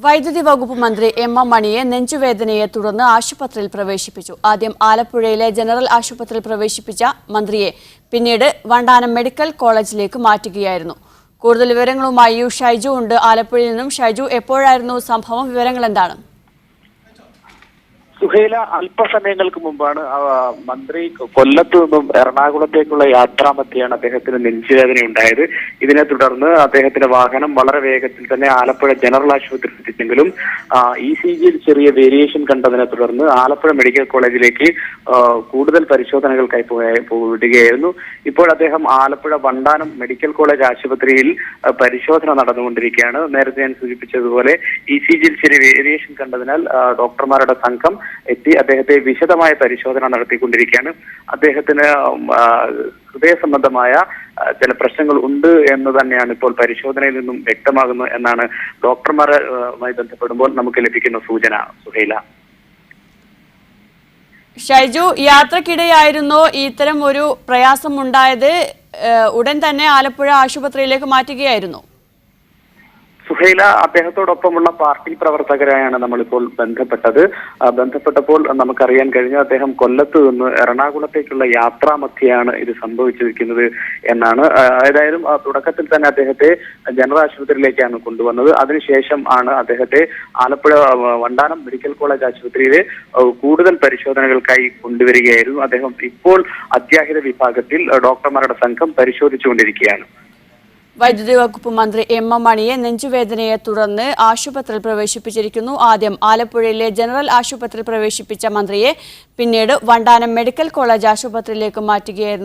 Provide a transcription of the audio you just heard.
വൈദ്യുതി വകുപ്പ് മന്ത്രി എം മണിയെ നെഞ്ചുവേദനയെ തുടർന്ന് ആശുപത്രിയിൽ പ്രവേശിപ്പിച്ചു. ആദ്യം ആലപ്പുഴയിലെ ജനറൽ ആശുപത്രിയിൽ പ്രവേശിപ്പിച്ച മന്ത്രിയെ പിന്നീട് വണ്ടാനം മെഡിക്കൽ കോളേജിലേക്ക് മാറ്റുകയായിരുന്നു. കൂടുതൽ വിവരങ്ങളുമായി ഷൈജു ഉണ്ട് ആലപ്പുഴയിൽ നിന്നും. ഷൈജു, എപ്പോഴായിരുന്നു സംഭവം? വിവരങ്ങൾ എന്താണ്? സുഹൈല, അല്പസമയങ്ങൾക്ക് മുമ്പാണ് മന്ത്രി കൊല്ലത്തു നിന്നും എറണാകുളത്തേക്കുള്ള യാത്രാമധ്യയാണ് അദ്ദേഹത്തിന് നെഞ്ചുവേദന ഉണ്ടായത്. ഇതിനെ തുടർന്ന് അദ്ദേഹത്തിന്റെ വാഹനം വളരെ വേഗത്തിൽ തന്നെ ആലപ്പുഴ ജനറൽ ആശുപത്രിയിൽ എത്തിച്ചെങ്കിലും ECG യിൽ ചെറിയ വേരിയേഷൻ കണ്ടതിനെ തുടർന്ന് ആലപ്പുഴ മെഡിക്കൽ കോളേജിലേക്ക് കൂടുതൽ പരിശോധനകൾക്കായി വിടുകയായിരുന്നു. ഇപ്പോൾ അദ്ദേഹം ആലപ്പുഴ വണ്ടാനം മെഡിക്കൽ കോളേജ് ആശുപത്രിയിൽ പരിശോധന നടന്നുകൊണ്ടിരിക്കുകയാണ്. നേരത്തെ ഞാൻ സൂചിപ്പിച്ചതുപോലെ ECG യിൽ ചെറിയ വേരിയേഷൻ കണ്ടതിനാൽ ഡോക്ടർമാരുടെ സംഘം എത്തി അദ്ദേഹത്തെ വിശദമായ പരിശോധന നടത്തിക്കൊണ്ടിരിക്കുകയാണ്. അദ്ദേഹത്തിന് ഹൃദയ സംബന്ധമായ ചില പ്രശ്നങ്ങൾ ഉണ്ട് എന്ന് തന്നെയാണ് ഇപ്പോൾ പരിശോധനയിൽ നിന്നും വ്യക്തമാകുന്നത് എന്നാണ് ഡോക്ടർമാരുമായി ബന്ധപ്പെടുമ്പോൾ നമുക്ക് ലഭിക്കുന്ന സൂചന. സുഹൈല, ഷൈജു, യാത്രക്കിടെയായിരുന്നോ ഇത്തരം ഒരു പ്രയാസം ഉണ്ടായത്? ഉടൻ തന്നെ ആലപ്പുഴ ആശുപത്രിയിലേക്ക് മാറ്റുകയായിരുന്നു? സുഹൈല, അദ്ദേഹത്തോടൊപ്പമുള്ള പാർട്ടി പ്രവർത്തകരായാണ് നമ്മളിപ്പോൾ ബന്ധപ്പെട്ടപ്പോൾ നമുക്കറിയാൻ കഴിഞ്ഞ അദ്ദേഹം കൊല്ലത്ത് നിന്ന് എറണാകുളത്തേക്കുള്ള യാത്രാമധ്യയാണ് ഇത് സംഭവിച്ചിരിക്കുന്നത് എന്നാണ്. ഏതായാലും തുടക്കത്തിൽ തന്നെ അദ്ദേഹത്തെ ജനറൽ ആശുപത്രിയിലേക്കാണ് കൊണ്ടുവന്നത്. അതിനുശേഷം ആണ് അദ്ദേഹത്തെ ആലപ്പുഴ വണ്ടാനം മെഡിക്കൽ കോളേജ് ആശുപത്രിയിൽ കൂടുതൽ പരിശോധനകൾക്കായി കൊണ്ടുവരികയായിരുന്നു. അദ്ദേഹം ഇപ്പോൾ അത്യാഹിത വിഭാഗത്തിൽ ഡോക്ടർമാരുടെ സംഘം പരിശോധിച്ചുകൊണ്ടിരിക്കുകയാണ്. വൈദ്യുതി വകുപ്പ് മന്ത്രി എം മണിയെ നെഞ്ചുവേദനയെ തുടർന്ന് ആശുപത്രിയിൽ പ്രവേശിപ്പിച്ചിരിക്കുന്നു. ആദ്യം ആലപ്പുഴയിലെ ജനറൽ ആശുപത്രിയിൽ പ്രവേശിപ്പിച്ച മന്ത്രിയെ പിന്നീട് വണ്ടാനം മെഡിക്കൽ കോളേജ് ആശുപത്രിയിലേക്ക് മാറ്റുകയായിരുന്നു.